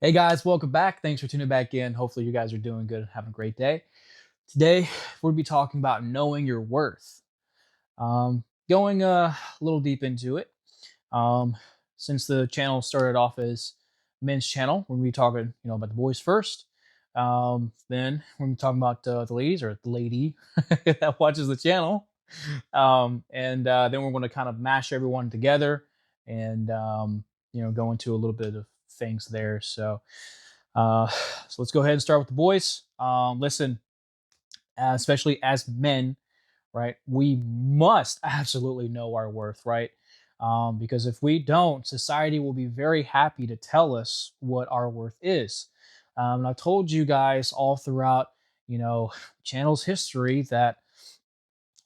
Hey guys, welcome back. Thanks for tuning back in. Hopefully, you guys are doing good and having a great day. Today, we'll be talking about knowing your worth. Going a little deep into it. Um, since the channel started off as men's channel, we're gonna be talking, about the boys first. Then we're gonna be talking about the ladies or the lady that watches the channel. And then we're going to kind of mash everyone together and go into a little bit of things there. Uh, so let's go ahead and start with the boys. Listen, especially as men, right? We must absolutely know our worth, right? Because if we don't, society will be very happy to tell us what our worth is. And I've told you guys all throughout, channel's history that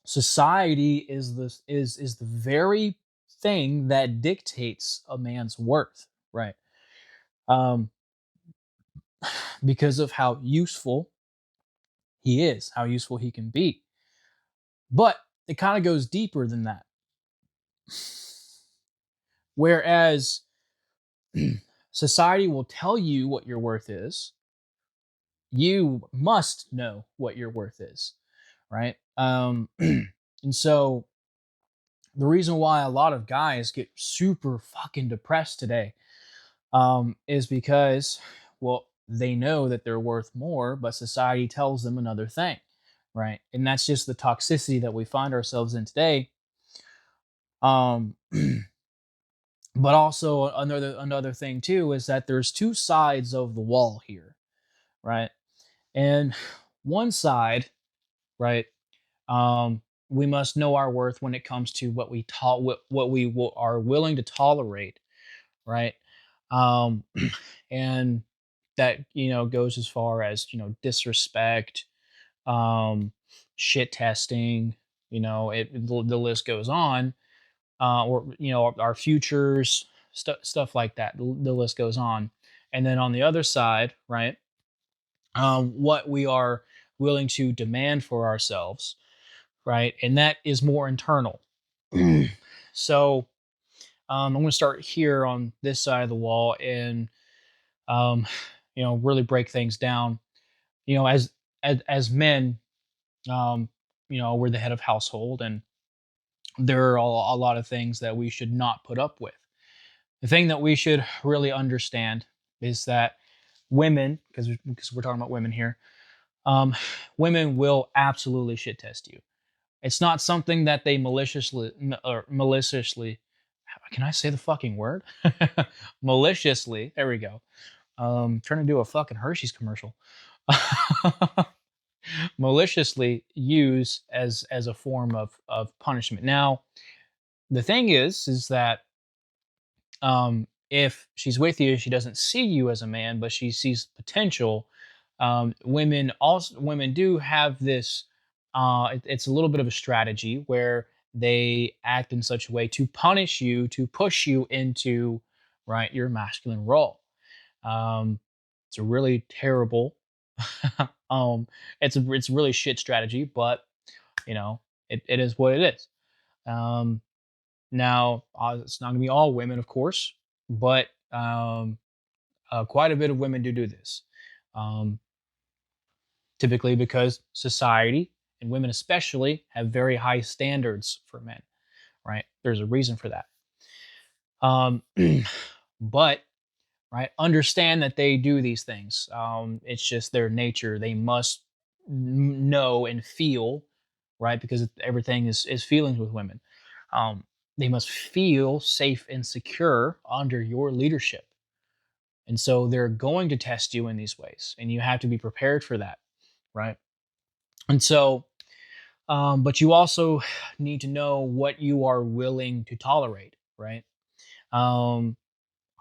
society is the very thing that dictates a man's worth, right? Um, because of how useful he is, how useful he can be. But it kind of goes deeper than that. Whereas society will tell you what your worth is, you must know what your worth is, right? And so the reason why a lot of guys get super fucking depressed today is because, well, they know that they're worth more, but society tells them another thing, right? And that's just the toxicity that we find ourselves in today. Um, but also another thing too is that there's two sides of the wall here, right? And one side, right? Um, we must know our worth when it comes to what we are willing to tolerate, right? Um, and that goes as far as disrespect, um, shit testing. The list goes on. Or our futures, stuff like that. The list goes on. And then on the other side, right? What we are willing to demand for ourselves, right? And that is more internal. So I'm going to start here on this side of the wall and um, really break things down. As men, um, we're the head of household, and there are a lot of things that we should not put up with. The thing that we should really understand is that women, because we're talking about women here, um, women will absolutely shit test you. It's not something that they maliciously. Can I say the fucking word? Maliciously. There we go. Trying to do a fucking Hershey's commercial. Maliciously use as a form of punishment. Now, the thing is that if she's with you, she doesn't see you as a man, but she sees potential. Women do have this. It's a little bit of a strategy where they act in such a way to punish you, to push you into right your masculine role. Um, it's a really terrible. um, it's a really shit strategy, but it is what it is. Um, Now, it's not going to be all women, of course, but quite a bit of women do this. Um, Typically because society and women especially have very high standards for men, right? There's a reason for that. Um, but right, understand that they do these things. It's just their nature. They must know and feel, right? Because everything is feelings with women. Um, they must feel safe and secure under your leadership. And so they're going to test you in these ways, and you have to be prepared for that, right? And so, but you also need to know what you are willing to tolerate, right? Um,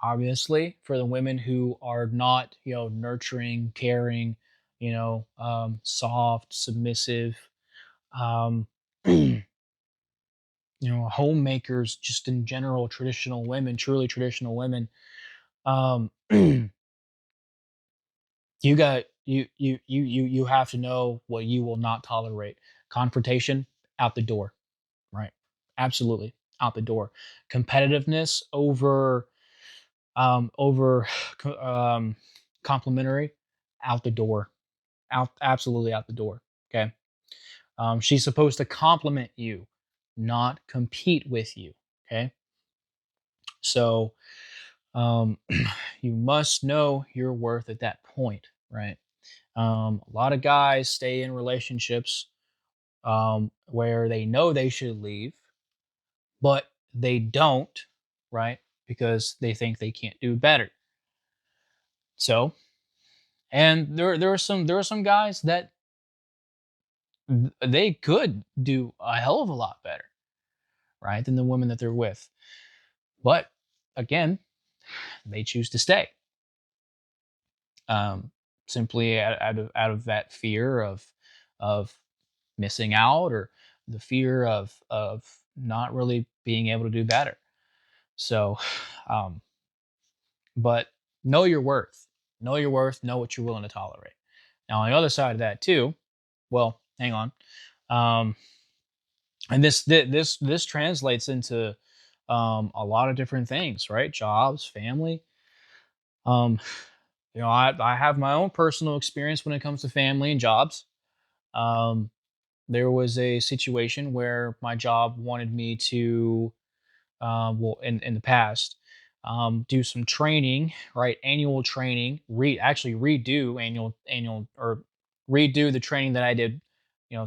Obviously, for the women who are not, nurturing, caring, soft, submissive, um, homemakers, just in general, traditional women, truly traditional women, um, you have to know what you will not tolerate. Confrontation, out the door, right? Absolutely out the door. Competitiveness over over complimentary, out the door, out absolutely out the door. Okay. She's supposed to compliment you, not compete with you. Okay. So you must know your worth at that point, right? A lot of guys stay in relationships where they know they should leave, but they don't, right? Because they think they can't do better. So, and there are some guys that they could do a hell of a lot better, right, than the women that they're with. But again, they choose to stay, um, simply out of that fear of missing out, or the fear of not really being able to do better. So, um, but know your worth. Know your worth. Know what you're willing to tolerate. Now, on the other side of that too, well, hang on. Um, and this translates into a lot of different things, right? Jobs, family. Um, I have my own personal experience when it comes to family and jobs. Um, there was a situation where my job wanted me to, well, in the past, do some training, right? Annual training, actually redo annual or redo the training that I did,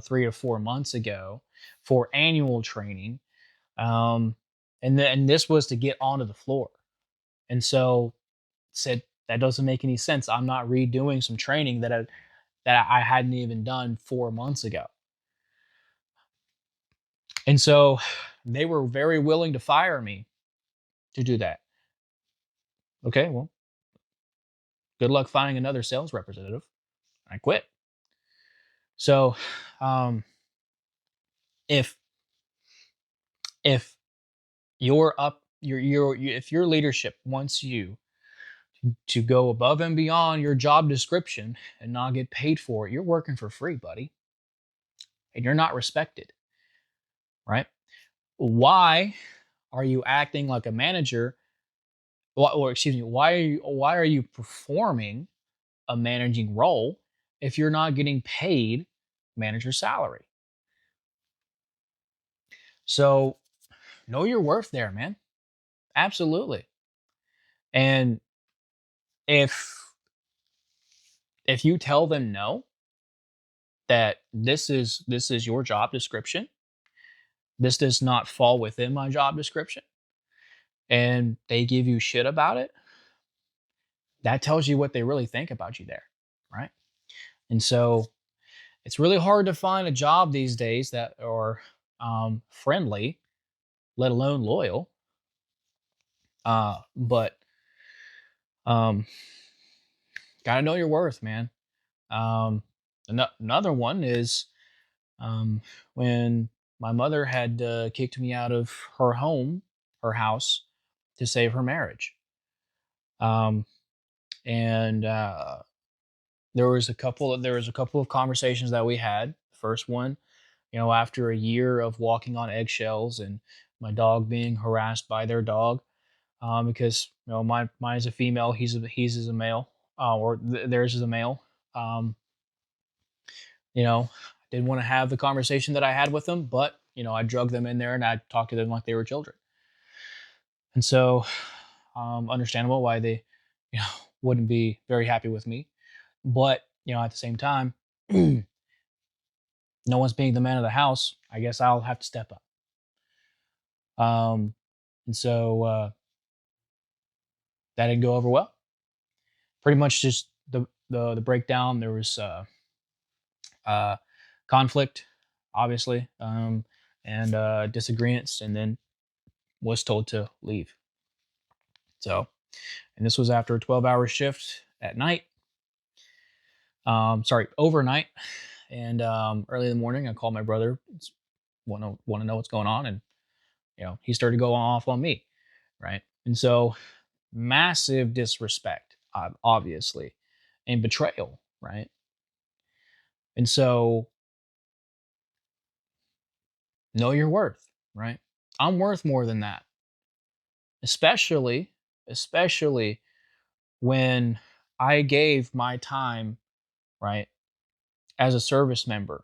3 or 4 months ago, for annual training. Um, and this was to get onto the floor. And so said that doesn't make any sense. I'm not redoing some training that I hadn't even done 4 months ago. And so they were very willing to fire me to do that. Okay, well, good luck finding another sales representative. I quit. So, um, if if if your leadership wants you to go above and beyond your job description and not get paid for it, you're working for free, buddy, and you're not respected, right? Why are you acting like a manager? Or excuse me, why are you performing a managing role if you're not getting paid manager salary? So know your worth there, man. Absolutely. And if if you tell them no, that this is your job description, this does not fall within my job description, and they give you shit about it, that tells you what they really think about you there, right? And so it's really hard to find a job these days that are friendly, let alone loyal. But um, gotta know your worth, man. Um, Another one is when my mother had kicked me out of her house, to save her marriage. Um, and there was a couple of conversations that we had. First one, after a year of walking on eggshells and my dog being harassed by their dog, because mine is a female, he's is a male, theirs is a male. Um, didn't want to have the conversation that I had with them, but I drug them in there and I talked to them like they were children. And so, understandable why they, you know, wouldn't be very happy with me. But at the same time, no one's being the man of the house. I guess I'll have to step up. And so that didn't go over well. Pretty much just the breakdown. There was uh, conflict, obviously, and disagreements, and then was told to leave. So, and this was after a 12-hour shift at night. Sorry, overnight, and early in the morning, I called my brother, want to know what's going on, and he started going off on me, right? And so, massive disrespect, obviously, and betrayal, right? And so, know your worth, right? I'm worth more than that, especially especially when I gave my time, right, as a service member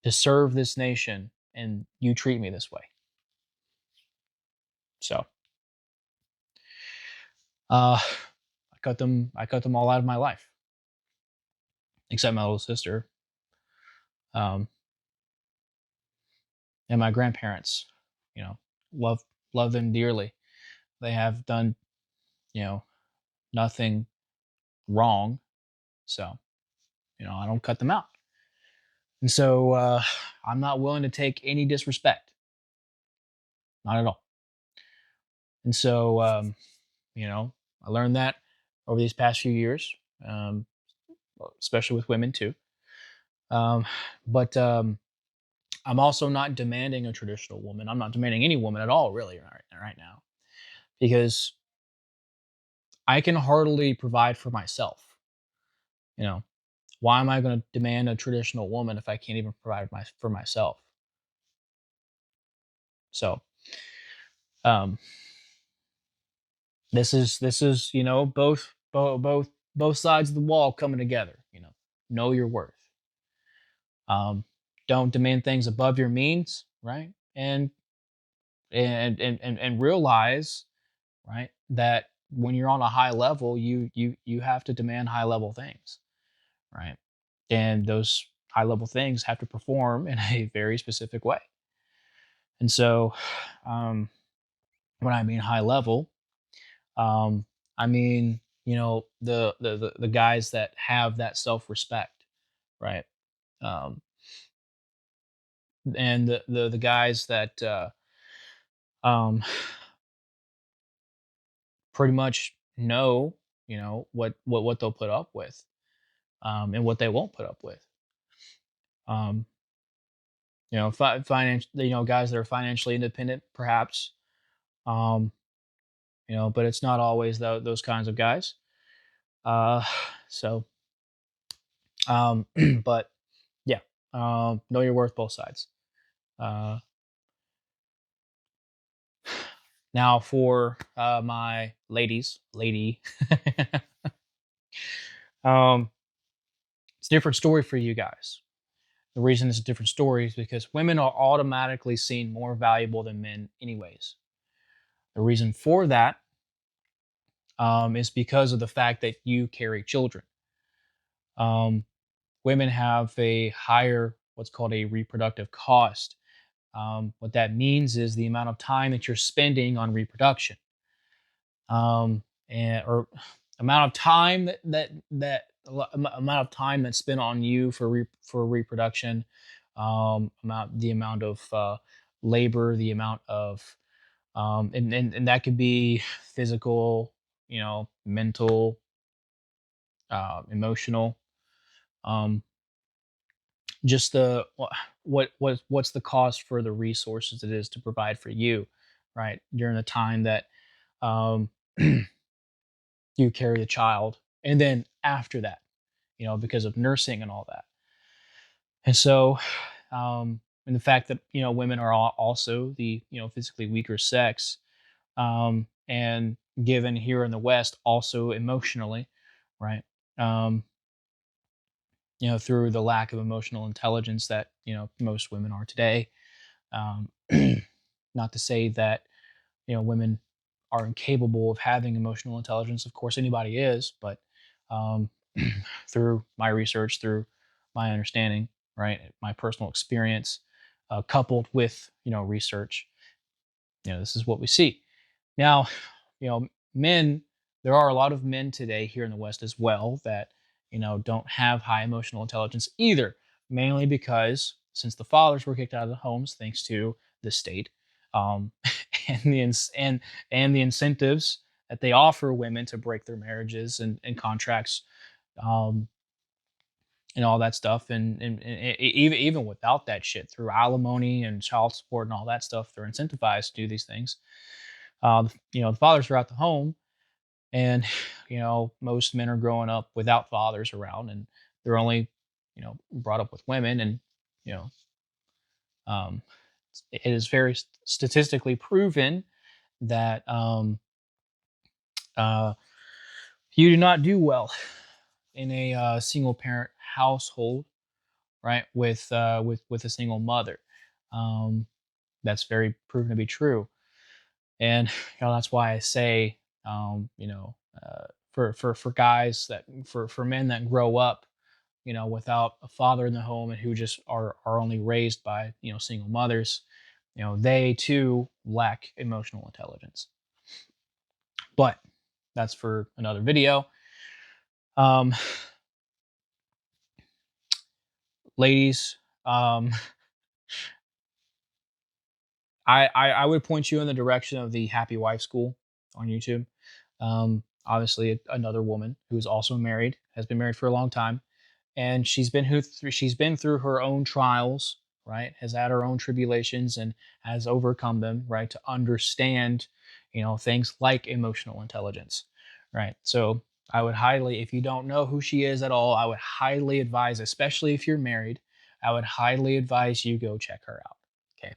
to serve this nation, and you treat me this way. So, I cut them all out of my life, except my little sister, um, and my grandparents. You know, love love them dearly. They have done, you know, nothing wrong, so I don't cut them out. And so I'm not willing to take any disrespect, not at all. And so I learned that over these past few years, um, especially with women too. Um, but I'm also not demanding a traditional woman. I'm not demanding any woman at all, really, right now, because I can hardly provide for myself. You know, why am I going to demand a traditional woman if I can't even provide for myself? So, um, this is both sides of the wall coming together. Know your worth. Um, don't demand things above your means, right? And realize, right, that when you're on a high level, you have to demand high level things, right? And those high level things have to perform in a very specific way. And so, um, when I mean high level, um, I mean the guys that have that self respect, right? Um, and the guys that um, pretty much know what they'll put up with, and what they won't put up with. Um, finance, guys that are financially independent, perhaps. Um, but it's not always those kinds of guys. Uh, so, but yeah, know your worth, both sides. Uh, Now for my lady, um, it's a different story for you guys. The reason it's a different story is because women are automatically seen more valuable than men, anyways. The reason for that is because of the fact that you carry children. Um, Women have a higher, what's called a reproductive cost. What that means is the amount of time that you're spending on reproduction, and or amount of time amount of time that's spent on you for reproduction, the amount of labor, the amount of and that could be physical, mental, emotional, um, just what's the cost for the resources it is to provide for you, right, during the time that um, you carry the child, and then after that, because of nursing and all that. And so, and the fact that women are also the physically weaker sex, and given here in the West also emotionally, right? Um, through the lack of emotional intelligence that most women are today. Um, Not to say that women are incapable of having emotional intelligence. Of course, anybody is, but um, through my research, through my understanding, right, my personal experience, coupled with research, this is what we see. Now, men. There are a lot of men today here in the West as well that don't have high emotional intelligence either, mainly because since the fathers were kicked out of the homes thanks to the state, um, and the incentives that they offer women to break their marriages and contracts, um, and all that stuff, and even without that shit, through alimony and child support and all that stuff, they're incentivized to do these things. The fathers are out the home, and most men are growing up without fathers around, and they're only brought up with women, and you know um, it is very statistically proven that uh, you do not do well in a single parent household, right? With a single mother. Um, that's very proven to be true, and that's why I say, for guys that for men that grow up, without a father in the home and who just are only raised by single mothers, they too lack emotional intelligence. But that's for another video. Um, Ladies, um, I would point you in the direction of the Happy Wife School on YouTube. Obviously, another woman who is also married, has been married for a long time, and she's been through her own trials, right? Has had her own tribulations and has overcome them, right? To understand, things like emotional intelligence, right? So I would highly, if you don't know who she is at all, I would highly advise, especially if you're married, I would highly advise you go check her out. Okay.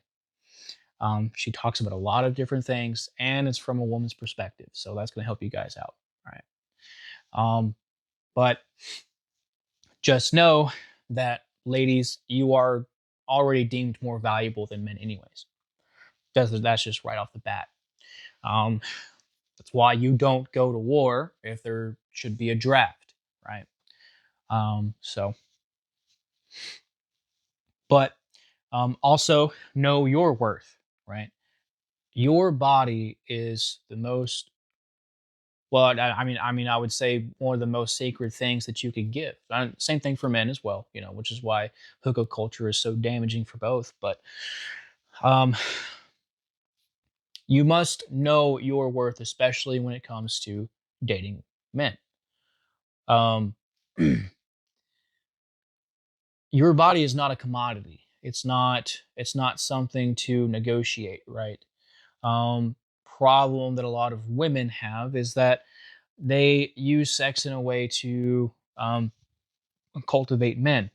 She talks about a lot of different things, and it's from a woman's perspective, so that's going to help you guys out. All right. But just know that, ladies, you are already deemed more valuable than men, anyways. That's just right off the bat. Um, that's why you don't go to war if there should be a draft, right? So, but also know your worth, right? Your body is the most, well, I mean, I would say one of the most sacred things that you could give. Same thing for men as well, which is why hookup culture is so damaging for both. But um, you must know your worth, especially when it comes to dating men. Um, your body is not a commodity. It's not something to negotiate, right? Problem that a lot of women have is that they use sex in a way to cultivate men,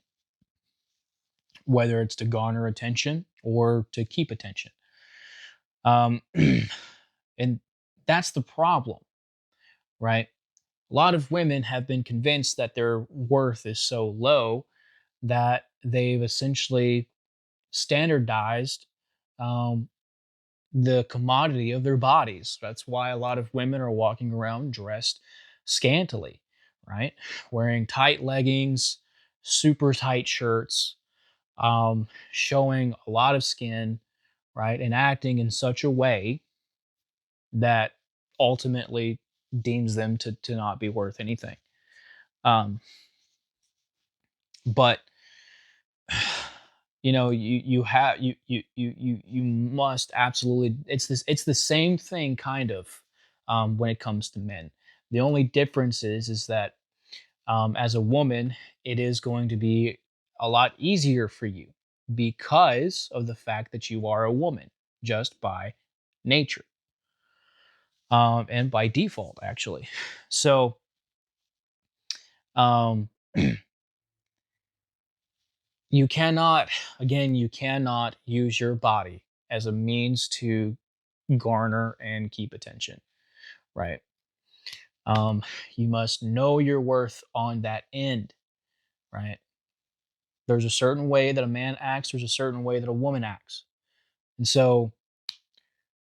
whether it's to garner attention or to keep attention. Um, and that's the problem, right? A lot of women have been convinced that their worth is so low that they've essentially standardized um, the commodity of their bodies. That's why a lot of women are walking around dressed scantily, right? Wearing tight leggings, super tight shirts, showing a lot of skin, right? And acting in such a way that ultimately deems them to not be worth anything. Um, but you must absolutely, it's the same thing kind of, when it comes to men. The only difference is that, as a woman, it is going to be a lot easier for you because of the fact that you are a woman, just by nature, and by default, actually. So, um, you cannot, again, you cannot use your body as a means to garner and keep attention, right? You must know your worth on that end, right? There's a certain way that a man acts, there's a certain way that a woman acts. And so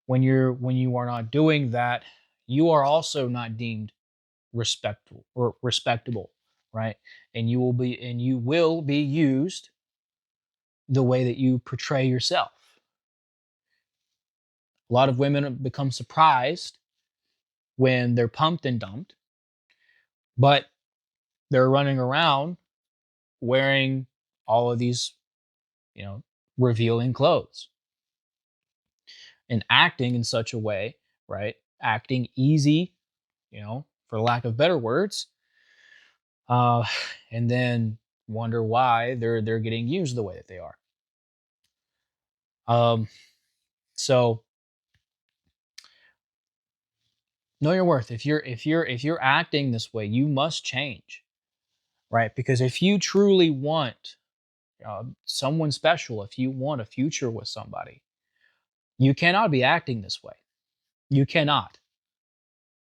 when you are not doing that, you are also not deemed respectable, right? And you will be used the way that you portray yourself. A lot of women become surprised when they're pumped and dumped, but they're running around wearing all of these, you know, revealing clothes and acting in such a way, right? Acting easy, for lack of better words, uh, and then wonder why they're getting used the way that they are. Um, so know your worth. If you're acting this way, you must change, right? Because if you truly want someone special, if you want a future with somebody, you cannot be acting this way. You cannot,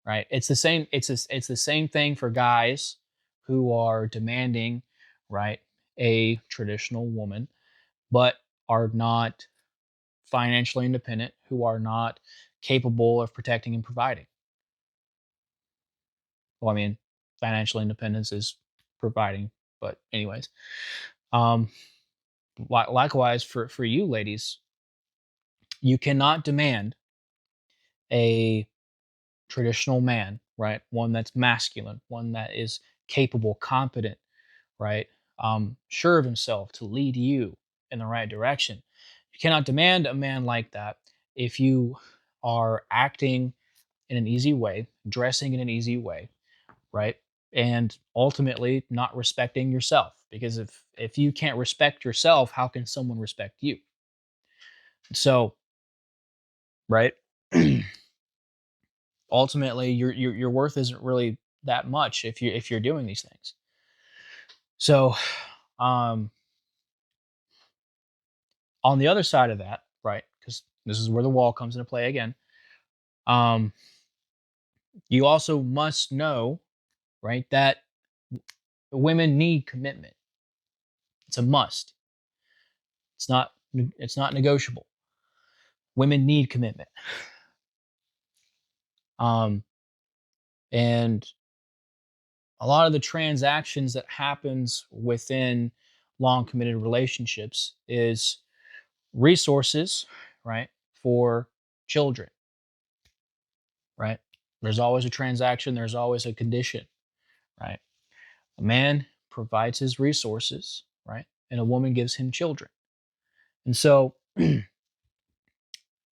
right? It's the same. It's the same thing for guys who are demanding, right, a traditional woman, but are not financially independent, who are not capable of protecting and providing. Well, I mean, financial independence is providing, but anyways, um, likewise for you ladies, you cannot demand a traditional man, right? One that's masculine, one that is capable, competent, right? Sure of himself to lead you in the right direction. You cannot demand a man like that if you are acting in an easy way, dressing in an easy way, right? And ultimately not respecting yourself. Because if you can't respect yourself, how can someone respect you? So, right? Ultimately, your worth isn't really that much if you're doing these things. So, um, on the other side of that, right? Because this is where the wall comes into play again. Um, you also must know, right, that women need commitment. It's a must. It's not negotiable. Women need commitment. Um, and a lot of the transactions that happens within long committed relationships is resources, right, for children, right? There's always a transaction, there's always a condition, right? A man provides his resources, right? And a woman gives him children. And so,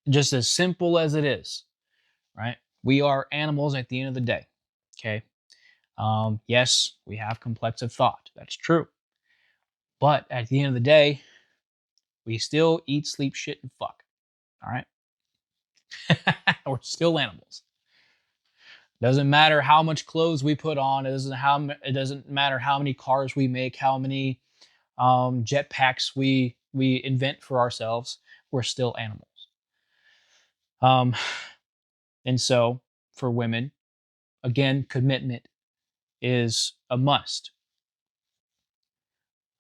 just as simple as it is, right? We are animals at the end of the day. Okay. Yes, we have complex of thought. That's true. But at the end of the day, we still eat, sleep, shit, and fuck. All right. We're still animals. Doesn't matter how much clothes we put on. It doesn't matter how many cars we make, how many jetpacks we invent for ourselves. We're still animals. Um, and so for women, again, commitment is a must.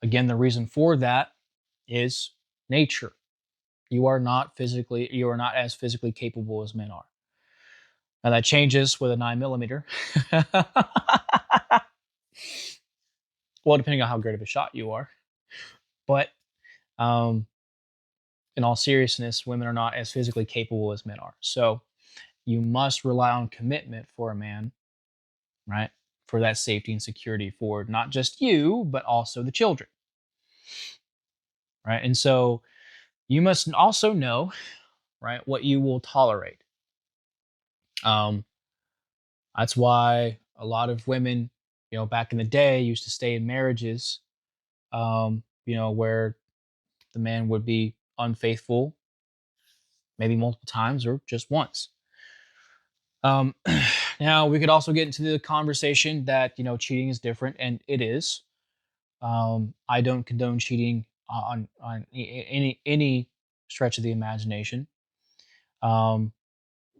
Again, the reason for that is nature. You are not as physically capable as men are. Now that changes with a 9 millimeter. Well, depending on how great of a shot you are. But um, in all seriousness, women are not as physically capable as men are. So you must rely on commitment for a man, right? For that safety and security for not just you, but also the children, right? And so you must also know, right, what you will tolerate. Um, that's why a lot of women, back in the day used to stay in marriages, where the man would be unfaithful, maybe multiple times or just once. Um, now we could also get into the conversation that cheating is different, and it is. I don't condone cheating on any stretch of the imagination, um,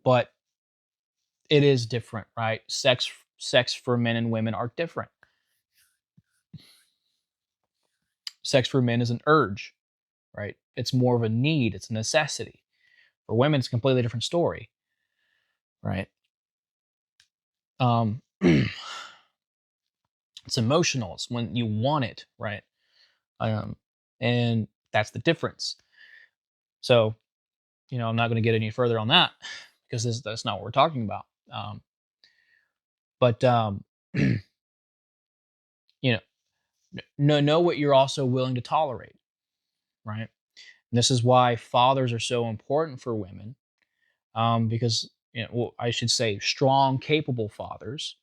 but it is different, right? Sex for men and women are different. Sex for men is an urge, right? It's more of a need. It's a necessity. For women, it's a completely different story, right? Um, it's emotional. It's when you want it, right? Um, and that's the difference. So, I'm not going to get any further on that because that's not what we're talking about. But you know, know what you're also willing to tolerate, right? And this is why fathers are so important for women, because well, I should say, strong, capable fathers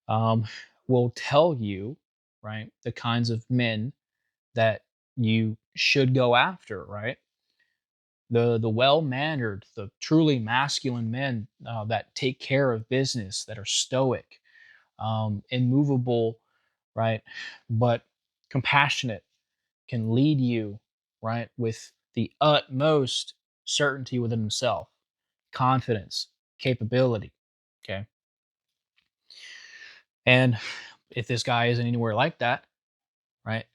um, will tell you, right, the kinds of men that you should go after, right? The well mannered, the truly masculine men that take care of business, that are stoic, immovable, right, but compassionate, can lead you, right, with the utmost certainty within himself, confidence, capability. Okay. And if this guy isn't anywhere like that, right,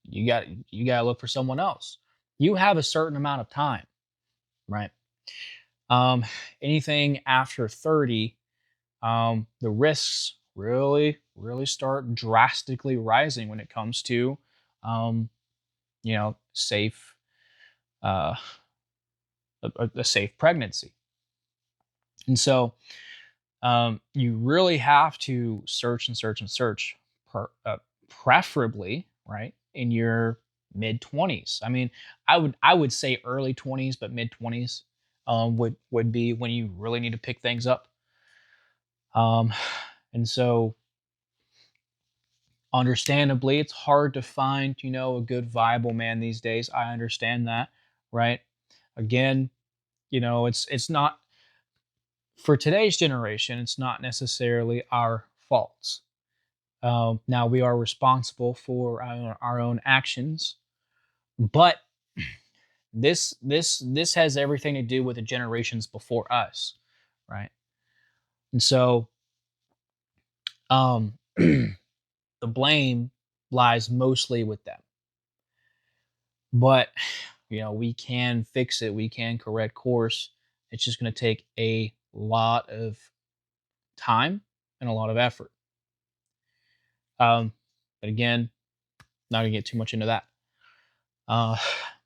you got to look for someone else. You have a certain amount of time, right? Um, anything after 30, the risks really start drastically rising when it comes to, um, safe, uh, a safe pregnancy. And so, you really have to search and search and search, preferably, right, in your mid 20s. I mean, I would say early 20s, but mid 20s would be when you really need to pick things up. Um, and so, understandably, it's hard to find, a good viable man these days. I understand that, right? Again, it's not for today's generation. It's not necessarily our faults. Now we are responsible for our own actions, but this has everything to do with the generations before us, right? And so, um, the blame lies mostly with them. But we can fix it. We can correct course. It's just going to take a lot of time and a lot of effort. But again, not gonna get too much into that. Uh,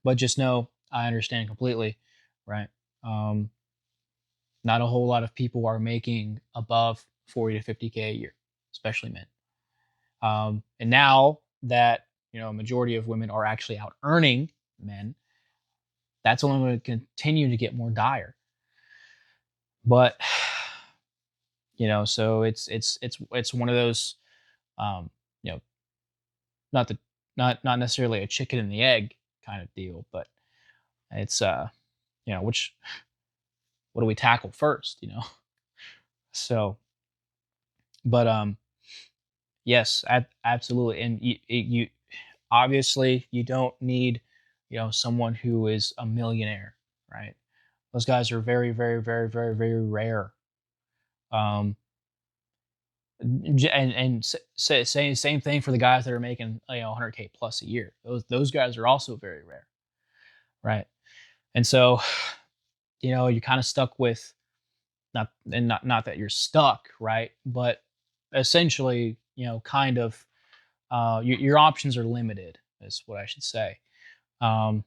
but just know I understand completely, right? Um, not a whole lot of people are making above 40 to 50K a year, especially men. And now that a majority of women are actually out earning men, that's only going to continue to get more dire. But so it's one of those, um, you know, not the not necessarily a chicken and the egg kind of deal, but it's which what do we tackle first, So, but yes, absolutely, and you obviously you don't need someone who is a millionaire, right? Those guys are very, very, very, very, very rare. Um, and same thing for the guys that are making 100K plus a year. Those guys are also very rare, right? And so you're kind of stuck with not that you're stuck, right? But essentially, kind of your options are limited, is what I should say, um,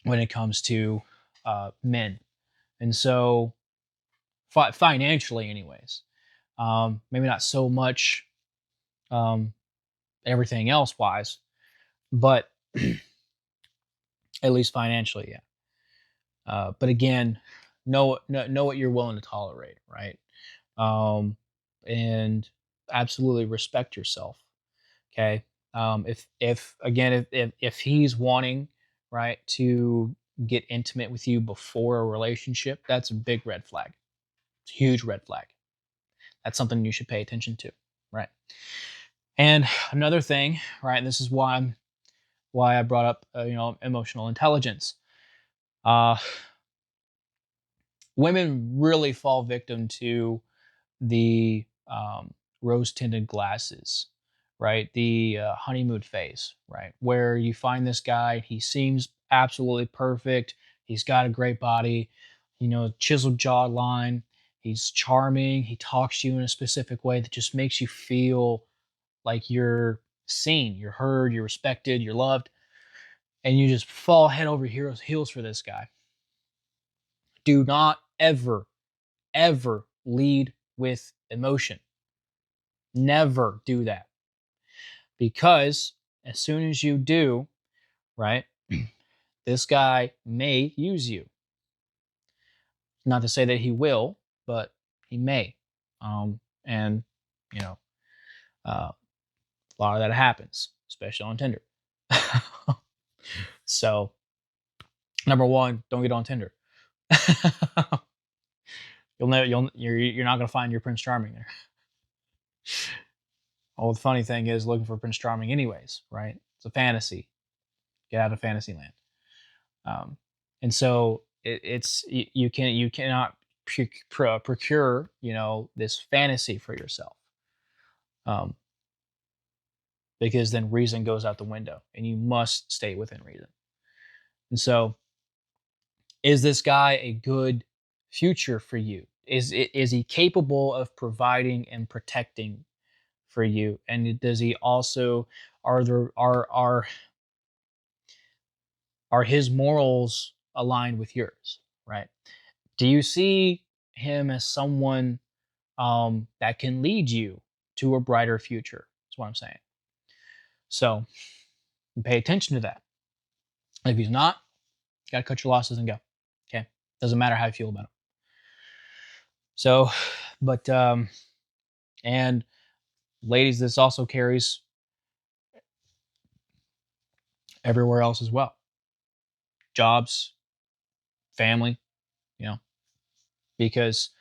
when it comes to men. And so financially, anyways, maybe not so much um, everything else wise, but at least financially, yeah. But again, know what you're willing to tolerate, right? Um, and absolutely respect yourself. Okay. If again, if he's wanting, right, to get intimate with you before a relationship, that's a big red flag. It's a huge red flag. That's something you should pay attention to, right? And another thing, right, and this is why I brought up emotional intelligence. Uh, Women really fall victim to the rose tinted glasses, right? The honeymoon phase, right? Where you find this guy, he seems absolutely perfect. He's got a great body, chiseled jawline. He's charming. He talks to you in a specific way that just makes you feel like you're seen, you're heard, you're respected, you're loved, and you just fall head over heels for this guy. Do not ever lead with emotion. Never do that. Because as soon as you do, right, this guy may use you. Not to say that he will, but he may. And, you know, a lot of that happens, especially on Tinder. So, number one, don't get on Tinder. You're not gonna find your Prince Charming there. Well, the funny thing is, looking for Prince Charming, anyways, right? It's a fantasy. Get out of Fantasyland. Um, and so you cannot procure, you know, this fantasy for yourself, um, because then reason goes out the window, and you must stay within reason. And so, is this guy a good future for you? Is he capable of providing and protecting for you? And does he also, are there are his morals aligned with yours, right? Do you see him as someone that can lead you to a brighter future? That's what I'm saying. So pay attention to that. If he's not, you gotta cut your losses and go. Okay, doesn't matter how you feel about him. So, but and ladies, this also carries everywhere else as well. Jobs, family, you know, because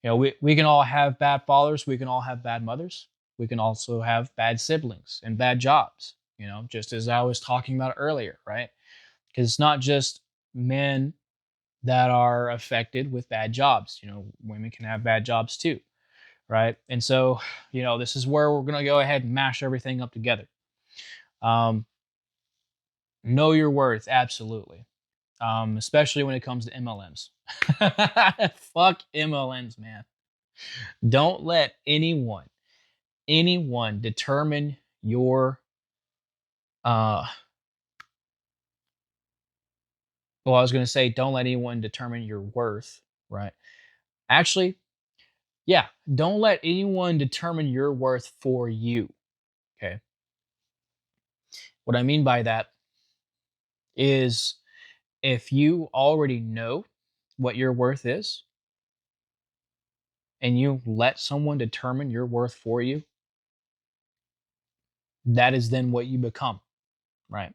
you know we can all have bad fathers, we can all have bad mothers, we can also have bad siblings and bad jobs. You know, just as I was talking about earlier, right? Because it's not just men that are affected with bad jobs. You know, women can have bad jobs too, right? And so, you know, this is where we're going to go ahead and mash everything up together. Um, know your worth, absolutely, especially when it comes to MLMs. Fuck MLMs, man. Don't let anyone determine your uh well, I was going to say don't let anyone determine your worth, right? Actually, yeah, don't let anyone determine your worth for you. Okay. What I mean by that is if you already know what your worth is and you let someone determine your worth for you, that is then what you become, right?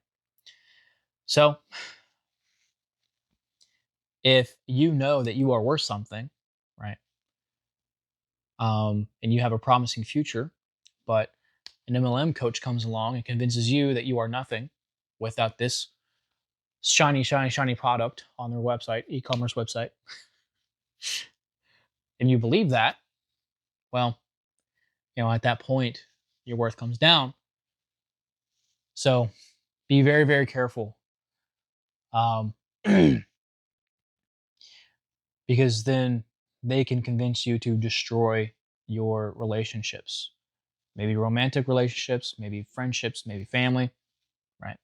So if you know that you are worth something, right? And you have a promising future, but an MLM coach comes along and convinces you that you are nothing without this shiny product on their website, e-commerce website, and you believe that, well, you know, at that point, your worth comes down. So be very, very careful, um, because then they can convince you to destroy your relationships, maybe romantic relationships, maybe friendships, maybe family, right?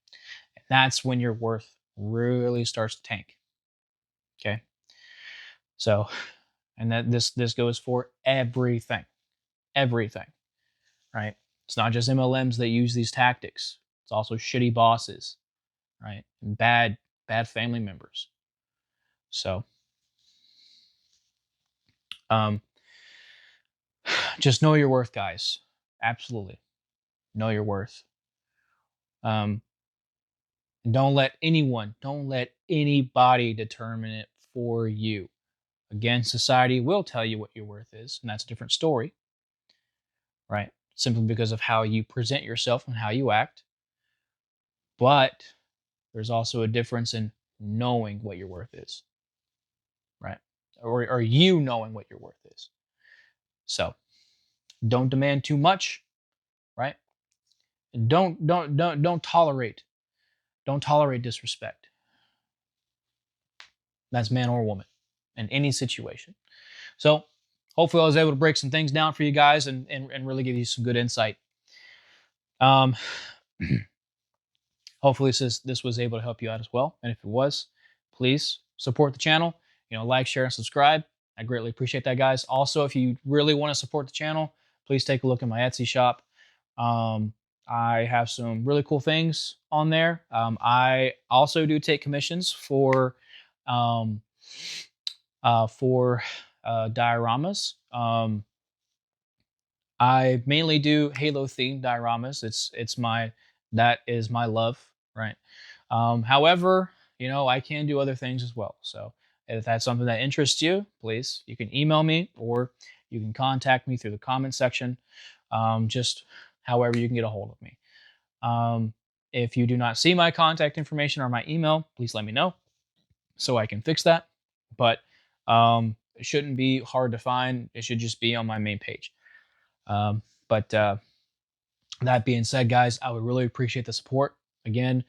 And that's when your worth really starts to tank. Okay. So, and that this goes for everything, right? It's not just MLMs that use these tactics. It's also shitty bosses, right? And bad family members. So, um, just know your worth, guys. Absolutely, know your worth. Um, and don't let anybody determine it for you. Again, society will tell you what your worth is, and that's a different story, right? Simply because of how you present yourself and how you act. But there's also a difference in knowing what your worth is, right? Or you knowing what your worth is. So don't demand too much, right? And don't tolerate disrespect. That's man or woman in any situation. So hopefully I was able to break some things down for you guys and really give you some good insight. Um, hopefully this was able to help you out as well. And if it was, please support the channel. You know, like, share, and subscribe. I greatly appreciate that, guys. Also, if you really want to support the channel, please take a look at my Etsy shop. Um, I have some really cool things on there. I also do take commissions um, for dioramas. I mainly do Halo themed dioramas. That is my love, right? However, you know, I can do other things as well. So if that's something that interests you, please, you can email me or you can contact me through the comment section. Just however you can get a hold of me. If you do not see my contact information or my email, please let me know. so I can fix that. But it shouldn't be hard to find. It should just be on my main page. But that being said, guys, I would really appreciate the support. Again,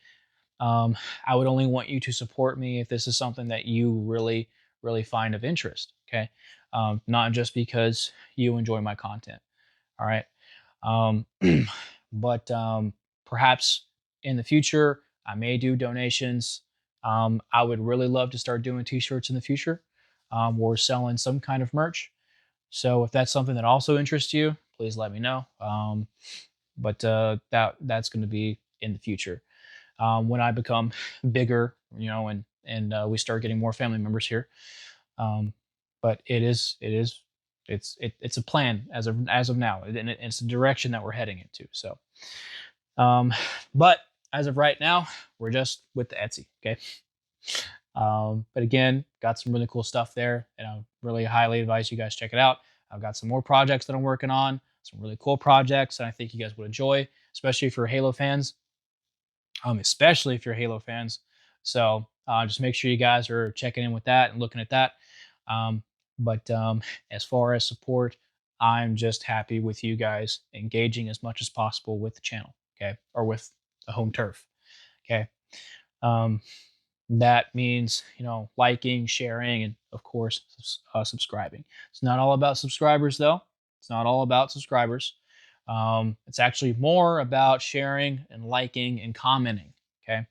I would only want you to support me if this is something that you really, really find of interest. Okay. Not just because you enjoy my content. All right. Um, but perhaps in the future, I may do donations. I would really love to start doing t-shirts in the future, or selling some kind of merch. So if that's something that also interests you, please let me know. But that's going to be in the future, when I become bigger, and we start getting more family members here. Um, but it's a plan as of now, and it's the direction that we're heading into. So, um, but as of right now, we're just with the Etsy. Okay. But again, got some really cool stuff there, and I really highly advise you guys check it out. I've got some more projects that I'm working on, some really cool projects, and I think you guys would enjoy, especially if you're Halo fans. Especially if you're Halo fans. So just make sure you guys are checking in with that and looking at that. Um, but as far as support, I'm just happy with you guys engaging as much as possible with the channel, okay, or with the home turf, okay. Um, that means, liking, sharing, and of course subscribing. It's not all about subscribers, though. It's not all about subscribers. It's actually more about sharing and liking and commenting. Okay,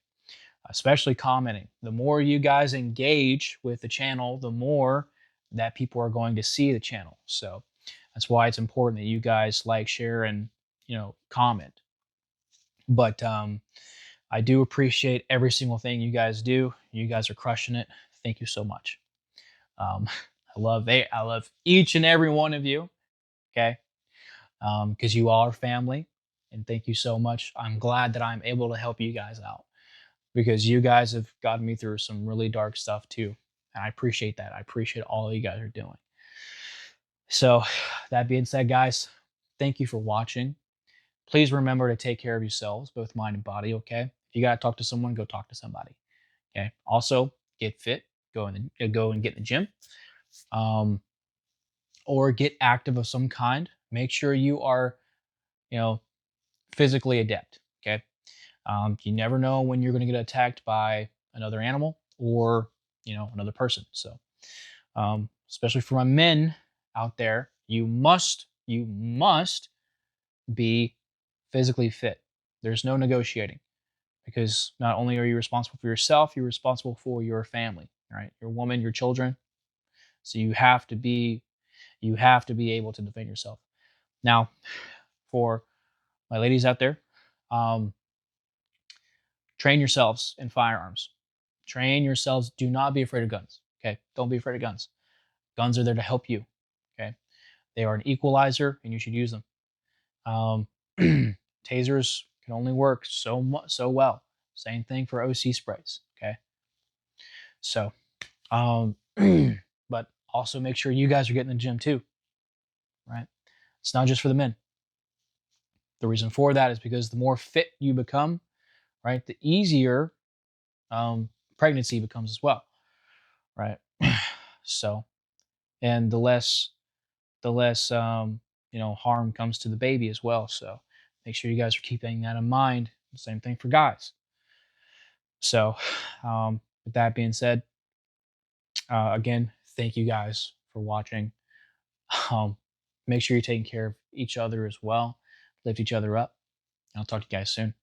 especially commenting. The more you guys engage with the channel, the more that people are going to see the channel. So that's why it's important that you guys like, share, and comment. But I do appreciate every single thing you guys do. You guys are crushing it. Thank you so much. Um, I love each and every one of you. Okay, because you all are family, and thank you so much. I'm glad that I'm able to help you guys out, because you guys have gotten me through some really dark stuff too, and I appreciate that. I appreciate all you guys are doing. So, that being said, guys, thank you for watching. Please remember to take care of yourselves, both mind and body. Okay, if you gotta talk to someone, go talk to somebody. Okay. Also, get fit. Go and get in the gym, um, or get active of some kind. Make sure you are, you know, physically adept. Okay. You never know when you're going to get attacked by another animal or another person. So, especially for my men out there, you must be physically fit. There's no negotiating, because not only are you responsible for yourself, you're responsible for your family, right? Your woman, your children. So you have to be able to defend yourself. Now, for my ladies out there, um, train yourselves in firearms. Train yourselves. Do not be afraid of guns. Okay, don't be afraid of guns. Guns are there to help you. Okay, they are an equalizer, and you should use them. Um, tasers can only work so well. Same thing for OC sprays. Okay, so but also make sure you guys are getting in the gym too, right? It's not just for the men. The reason for that is because the more fit you become, right, the easier pregnancy becomes as well, right? So, and the less harm comes to the baby as well. So, make sure you guys are keeping that in mind. Same thing for guys. So, with that being said, again, thank you guys for watching. Um, make sure you're taking care of each other as well. Lift each other up. I'll talk to you guys soon.